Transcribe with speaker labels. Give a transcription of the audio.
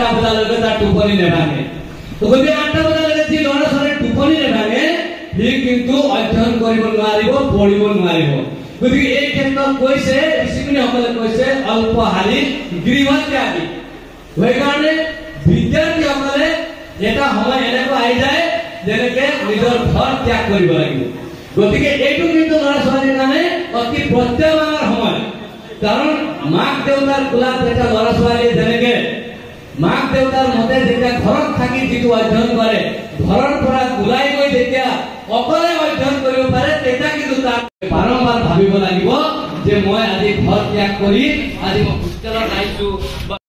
Speaker 1: 8টা বজালৈকে তাৰ টোপনি নেভাঙে তো গতিকে 8টা বজালৈকে যি ল'ৰা ছোৱালীৰ টোপনি নেভাঙে সি কিন্তু অধ্যয়ন কৰিব নোৱাৰিব পঢ়িব নোৱাৰিব গতিকে এই ক্ষেত্ৰত কৈছে ঋষিমুনিসকলে কৈছে অল্পহাৰী গৃহত্যাগী সেইকাৰণে বিদ্যাৰ্থীসকলে এটা সময় এনেকুৱা আহি যায় যেনেকে নিজৰ ঘৰ ত্যাগ কৰিব লাগিব গতিকে এইটো কিন্তু ল'ৰা ছোৱালীৰ কাৰণে অতি প্ৰত্যাহ্বানৰ সময় কাৰণ মাক দেউতাৰ কোলাত এটা ল'ৰা ছোৱালীয়ে যেনেকে মাক দেউতাৰ মতে যেতিয়া ঘৰত থাকি যিটো অধ্যয়ন কৰে ঘৰৰ পৰা ওলাই গৈ যেতিয়া অকলে অধ্যয়ন কৰিব পাৰে তেতিয়া কিন্তু তাৰ বাৰম্বাৰ ভাবিব লাগিব যে মই আজি ঘৰ ত্যাগ কৰি আজি মই হোষ্টেলত আহিছো